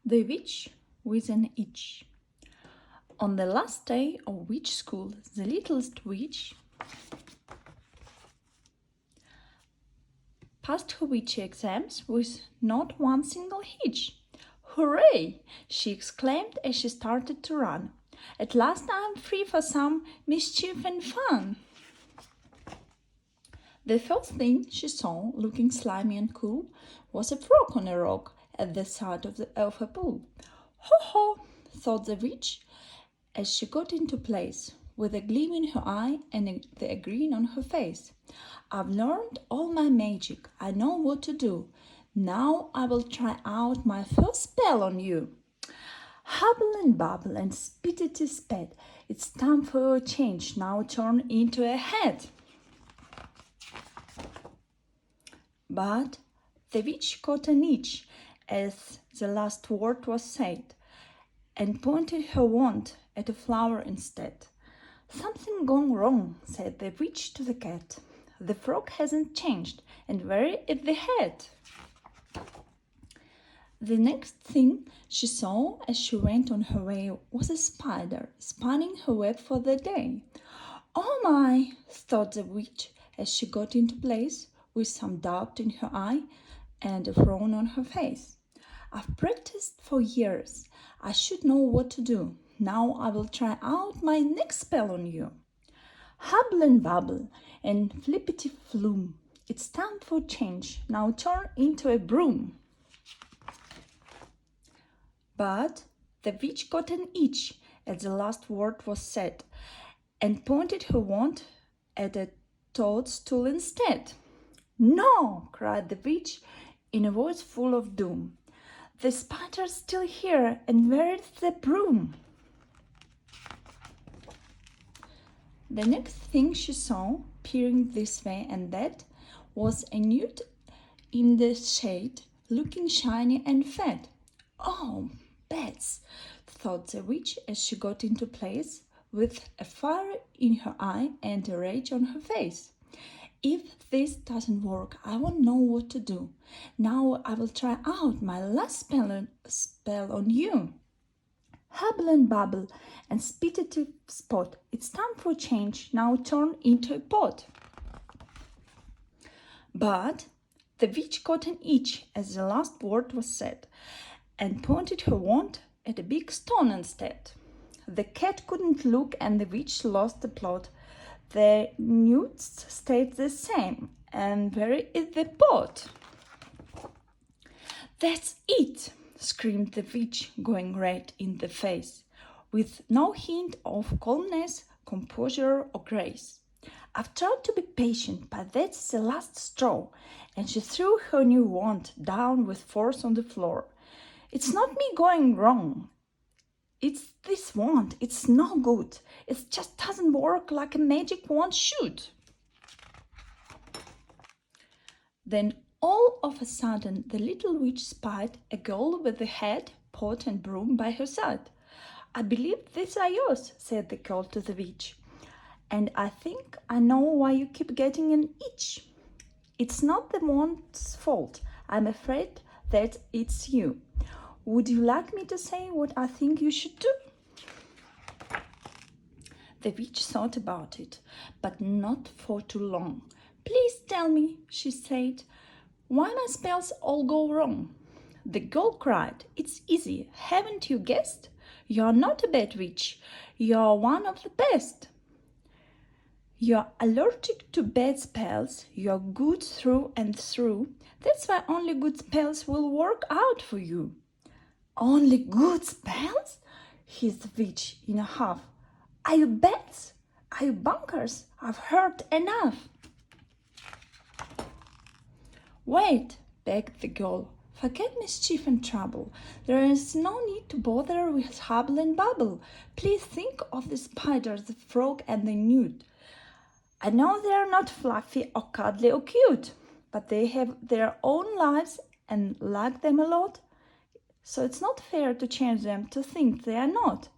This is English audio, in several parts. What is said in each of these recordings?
The Witch with an Itch. On the last day of witch school, the littlest witch passed her witchy exams with not one single hitch. "Hooray!" she exclaimed as she started to run. "At last I'm free for some mischief and fun." The first thing she saw, looking slimy and cool, was a frog on a rock at the side of a pool. "Ho ho!" thought the witch as she got into place, with a gleam in her eye and a grin on her face. "I've learned all my magic. I know what to do. Now I will try out my first spell on you." Hubble and bubble and spittity spat, it's time for a change. Now turn into a head. But the witch caught an itch as the last word was said, and pointed her wand at a flower instead. "Something gone wrong," said the witch to the cat. "The frog hasn't changed, and where is the head?" The next thing she saw as she went on her way was a spider spinning her web for the day. "Oh my!" thought the witch as she got into place, with some doubt in her eye and a frown on her face. "I've practiced for years. I should know what to do. Now I will try out my next spell on you." Hubble and bubble and flippity flume, it's time for change. Now turn into a broom. But the witch got an itch as the last word was said, and pointed her wand at a toadstool instead. "No!" cried the witch in a voice full of doom. "The spider's still here, and where is the broom?" The next thing she saw, peering this way and that, was a newt in the shade, looking shiny and fat. "Oh, bats!" thought the witch as she got into place, with a fire in her eye and a rage on her face. "If this doesn't work, I won't know what to do. Now I will try out my last spell on you." Hubble and bubble and spittity spot, it's time for change. Now turn into a pot. But the witch got an itch as the last word was said, and pointed her wand at a big stone instead. The cat couldn't look, and the witch lost the plot. The newts stayed the same, and where is the pot? "That's it!" screamed the witch, going red in the face, with no hint of calmness, composure, or grace. "I've tried to be patient, but that's the last straw," and she threw her new wand down with force on the floor. "It's not me going wrong. It's this wand. It's no good. It just doesn't work like a magic wand should." Then all of a sudden the little witch spied a girl with a head, pot and broom by her side. "I believe these are yours," said the girl to the witch, "and I think I know why you keep getting an itch. It's not the wand's fault. I'm afraid that it's you. Would you like me to say what I think you should do?" The witch thought about it, but not for too long. "Please tell me," she said, "why my spells all go wrong." The girl cried, "It's easy. Haven't you guessed? You're not a bad witch. You're one of the best. You're allergic to bad spells. You're good through and through. That's why only good spells will work out for you." "Only good spells?" hissed the witch in a huff. "Are you bats? Are you bunkers? I've heard enough." "Wait," begged the girl. "Forget mischief and trouble. There is no need to bother with hubble and bubble. Please think of the spider, the frog, and the newt. I know they are not fluffy or cuddly or cute, but they have their own lives and like them a lot. So it's not fair to change them to think they are not.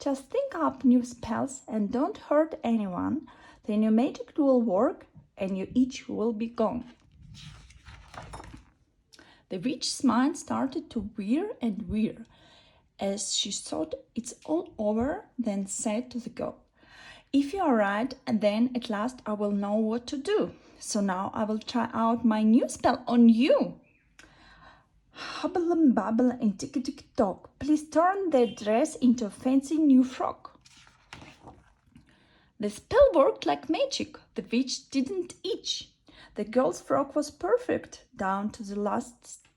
Just think up new spells and don't hurt anyone. Then your magic will work and your itch will be gone." The witch's mind started to whir and whir. as she thought it's all over, then said to the girl, "If you are right, then at last I will know what to do. So now I will try out my new spell on you." Hubble and bubble and ticky ticky tock, please turn that dress into a fancy new frock. The spell worked like magic. The witch didn't itch. The girl's frock was perfect down to the last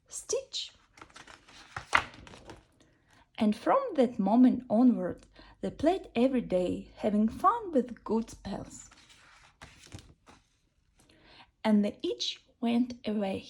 stitch. And from that moment onward, they played every day, having fun with good spells. And the itch went away.